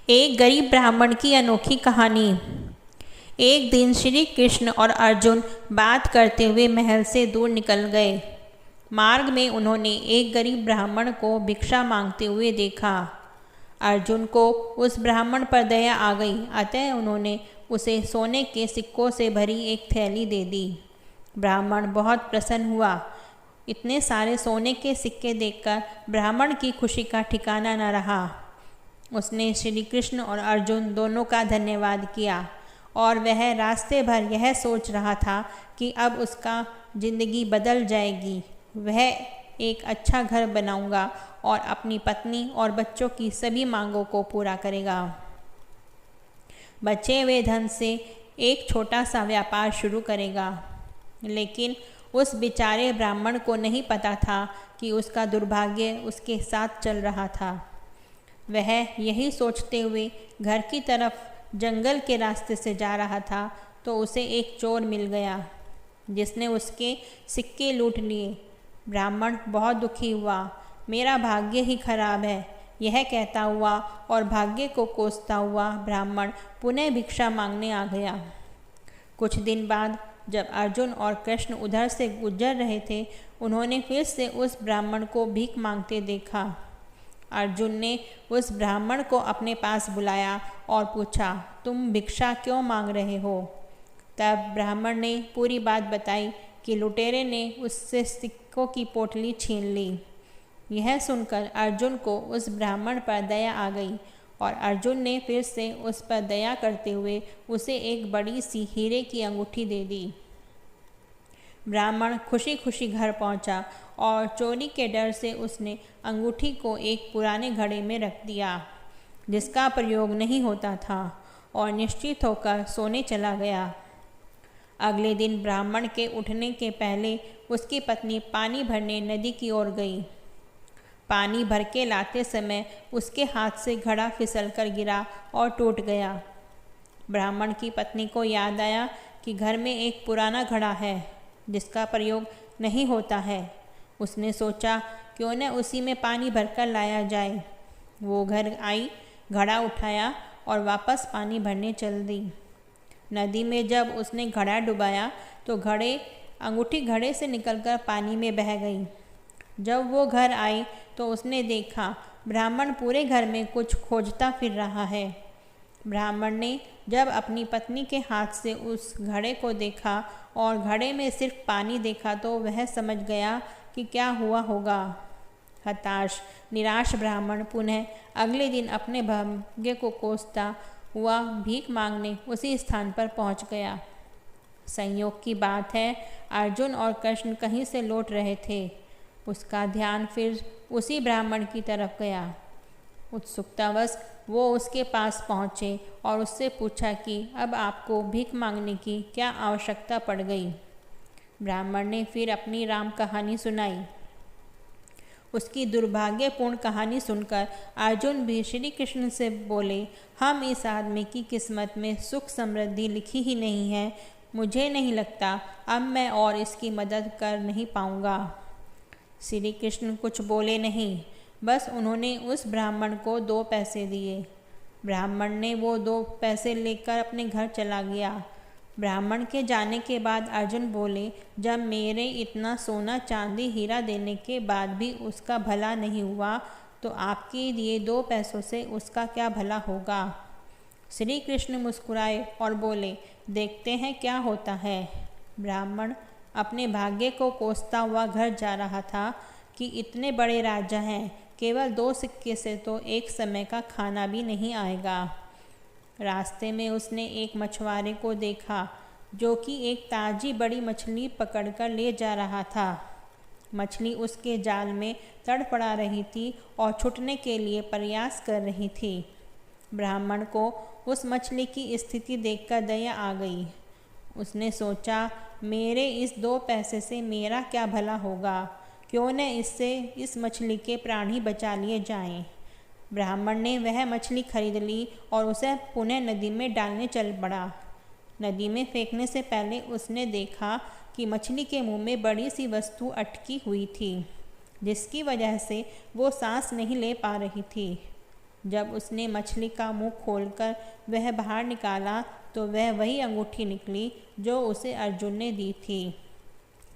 एक गरीब ब्राह्मण की अनोखी कहानी। एक दिन श्री कृष्ण और अर्जुन बात करते हुए महल से दूर निकल गए। मार्ग में उन्होंने एक गरीब ब्राह्मण को भिक्षा मांगते हुए देखा। अर्जुन को उस ब्राह्मण पर दया आ गई, अतः उन्होंने उसे सोने के सिक्कों से भरी एक थैली दे दी। ब्राह्मण बहुत प्रसन्न हुआ। इतने सारे सोने के सिक्के देखकर ब्राह्मण की खुशी का ठिकाना न रहा। उसने श्री कृष्ण और अर्जुन दोनों का धन्यवाद किया और वह रास्ते भर यह सोच रहा था कि अब उसका जिंदगी बदल जाएगी। वह एक अच्छा घर बनाऊंगा और अपनी पत्नी और बच्चों की सभी मांगों को पूरा करेगा। बचे हुए धन से एक छोटा सा व्यापार शुरू करेगा। लेकिन उस बेचारे ब्राह्मण को नहीं पता था कि उसका दुर्भाग्य उसके साथ चल रहा था। वह यही सोचते हुए घर की तरफ जंगल के रास्ते से जा रहा था तो उसे एक चोर मिल गया जिसने उसके सिक्के लूट लिए। ब्राह्मण बहुत दुखी हुआ। मेरा भाग्य ही खराब है, यह कहता हुआ और भाग्य को कोसता हुआ ब्राह्मण पुनः भिक्षा मांगने आ गया। कुछ दिन बाद जब अर्जुन और कृष्ण उधर से गुजर रहे थे, उन्होंने फिर से उस ब्राह्मण को भीख मांगते देखा। अर्जुन ने उस ब्राह्मण को अपने पास बुलाया और पूछा, तुम भिक्षा क्यों मांग रहे हो? तब ब्राह्मण ने पूरी बात बताई कि लुटेरे ने उससे सिक्कों की पोटली छीन ली। यह सुनकर अर्जुन को उस ब्राह्मण पर दया आ गई और अर्जुन ने फिर से उस पर दया करते हुए उसे एक बड़ी सी हीरे की अंगूठी दे दी। ब्राह्मण खुशी खुशी घर पहुंचा और चोरी के डर से उसने अंगूठी को एक पुराने घड़े में रख दिया जिसका प्रयोग नहीं होता था और निश्चिंत होकर सोने चला गया। अगले दिन ब्राह्मण के उठने के पहले उसकी पत्नी पानी भरने नदी की ओर गई। पानी भर के लाते समय उसके हाथ से घड़ा फिसलकर गिरा और टूट गया। ब्राह्मण की पत्नी को याद आया कि घर में एक पुराना घड़ा है जिसका प्रयोग नहीं होता है। उसने सोचा क्यों न उसी में पानी भरकर लाया जाए। वो घर आई, घड़ा उठाया और वापस पानी भरने चल दी। नदी में जब उसने घड़ा डुबाया तो अंगूठी घड़े से निकलकर पानी में बह गई। जब वो घर आई तो उसने देखा ब्राह्मण पूरे घर में कुछ खोजता फिर रहा है। ब्राह्मण ने जब अपनी पत्नी के हाथ से उस घड़े को देखा और घड़े में सिर्फ पानी देखा तो वह समझ गया कि क्या हुआ होगा। हताश निराश ब्राह्मण पुनः अगले दिन अपने भाग्य को कोसता हुआ भीख मांगने उसी स्थान पर पहुंच गया। संयोग की बात है, अर्जुन और कृष्ण कहीं से लौट रहे थे। उसका ध्यान फिर उसी ब्राह्मण की तरफ गया। उत्सुकतावश वो उसके पास पहुँचे और उससे पूछा कि अब आपको भीख मांगने की क्या आवश्यकता पड़ गई। ब्राह्मण ने फिर अपनी राम कहानी सुनाई। उसकी दुर्भाग्यपूर्ण कहानी सुनकर अर्जुन भी श्री कृष्ण से बोले, हम इस आदमी की किस्मत में सुख समृद्धि लिखी ही नहीं है। मुझे नहीं लगता अब मैं और इसकी मदद कर नहीं पाऊँगा। श्री कृष्ण कुछ बोले नहीं, बस उन्होंने उस ब्राह्मण को 2 पैसे दिए। ब्राह्मण ने वो 2 पैसे लेकर अपने घर चला गया। ब्राह्मण के जाने के बाद अर्जुन बोले, जब मेरे इतना सोना चांदी हीरा देने के बाद भी उसका भला नहीं हुआ तो आपके दिए 2 पैसों से उसका क्या भला होगा। श्री कृष्ण मुस्कुराए और बोले, देखते हैं क्या होता है। ब्राह्मण अपने भाग्य को कोसता हुआ घर जा रहा था कि इतने बड़े राजा हैं, केवल 2 सिक्के से तो एक समय का खाना भी नहीं आएगा। रास्ते में उसने एक मछुआरे को देखा जो कि एक ताजी बड़ी मछली पकड़कर ले जा रहा था। मछली उसके जाल में तड़फड़ा रही थी और छूटने के लिए प्रयास कर रही थी। ब्राह्मण को उस मछली की स्थिति देखकर दया आ गई। उसने सोचा, मेरे इस 2 पैसे से मेरा क्या भला होगा, क्यों न इससे इस मछली के प्राण ही बचा लिए जाएं। ब्राह्मण ने वह मछली खरीद ली और उसे पुनः नदी में डालने चल पड़ा। नदी में फेंकने से पहले उसने देखा कि मछली के मुंह में बड़ी सी वस्तु अटकी हुई थी जिसकी वजह से वो सांस नहीं ले पा रही थी। जब उसने मछली का मुंह खोलकर वह बाहर निकाला तो वह वही अंगूठी निकली जो उसे अर्जुन ने दी थी।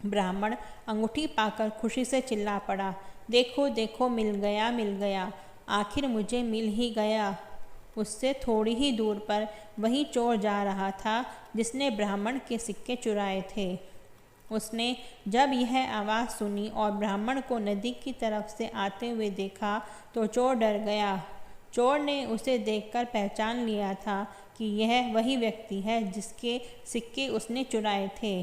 ब्राह्मण अंगूठी पाकर खुशी से चिल्ला पड़ा, देखो देखो, मिल गया, मिल गया, आखिर मुझे मिल ही गया। उससे थोड़ी ही दूर पर वही चोर जा रहा था जिसने ब्राह्मण के सिक्के चुराए थे। उसने जब यह आवाज़ सुनी और ब्राह्मण को नदी की तरफ से आते हुए देखा तो चोर डर गया। चोर ने उसे देखकर पहचान लिया था कि यह वही व्यक्ति है जिसके सिक्के उसने चुराए थे।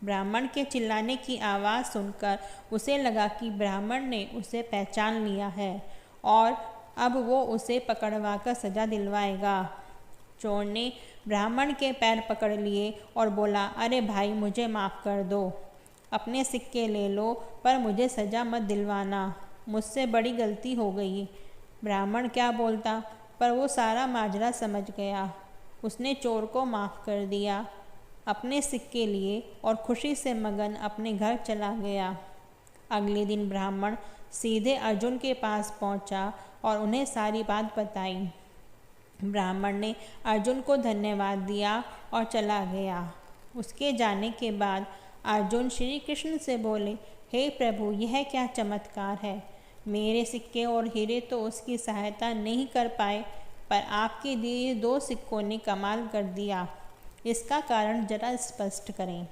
ब्राह्मण के चिल्लाने की आवाज़ सुनकर उसे लगा कि ब्राह्मण ने उसे पहचान लिया है और अब वो उसे पकड़वाकर सज़ा दिलवाएगा। चोर ने ब्राह्मण के पैर पकड़ लिए और बोला, अरे भाई, मुझे माफ़ कर दो, अपने सिक्के ले लो, पर मुझे सज़ा मत दिलवाना, मुझसे बड़ी गलती हो गई। ब्राह्मण क्या बोलता, पर वो सारा माजरा समझ गया। उसने चोर को माफ़ कर दिया, अपने सिक्के लिए और खुशी से मगन अपने घर चला गया। अगले दिन ब्राह्मण सीधे अर्जुन के पास पहुंचा और उन्हें सारी बात बताई। ब्राह्मण ने अर्जुन को धन्यवाद दिया और चला गया। उसके जाने के बाद अर्जुन श्री कृष्ण से बोले, हे प्रभु, यह क्या चमत्कार है। मेरे सिक्के और हीरे तो उसकी सहायता नहीं कर पाए, पर आपके दिए 2 सिक्कों ने कमाल कर दिया। इसका कारण जरा स्पष्ट करें।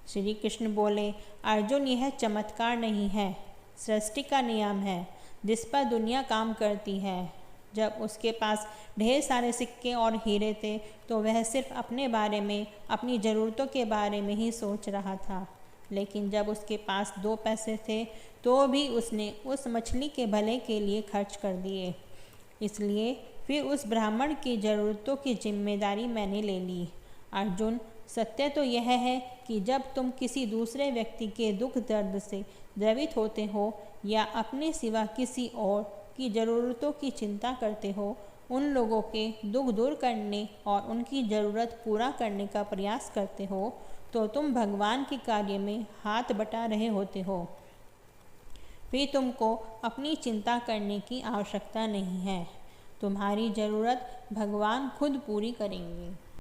श्री कृष्ण बोले, अर्जुन, यह चमत्कार नहीं है, सृष्टि का नियम है जिस पर दुनिया काम करती है। जब उसके पास ढेर सारे सिक्के और हीरे थे तो वह सिर्फ अपने बारे में, अपनी ज़रूरतों के बारे में ही सोच रहा था। लेकिन जब उसके पास 2 पैसे थे तो भी उसने उस मछली के भले के लिए खर्च कर दिए। इसलिए फिर उस ब्राह्मण की ज़रूरतों की जिम्मेदारी मैंने ले ली। अर्जुन, सत्य तो यह है कि जब तुम किसी दूसरे व्यक्ति के दुख दर्द से द्रवित होते हो या अपने सिवा किसी और की ज़रूरतों की चिंता करते हो, उन लोगों के दुख दूर करने और उनकी ज़रूरत पूरा करने का प्रयास करते हो, तो तुम भगवान के कार्य में हाथ बटा रहे होते हो। फिर तुमको अपनी चिंता करने की आवश्यकता नहीं है। तुम्हारी ज़रूरत भगवान खुद पूरी करेंगे।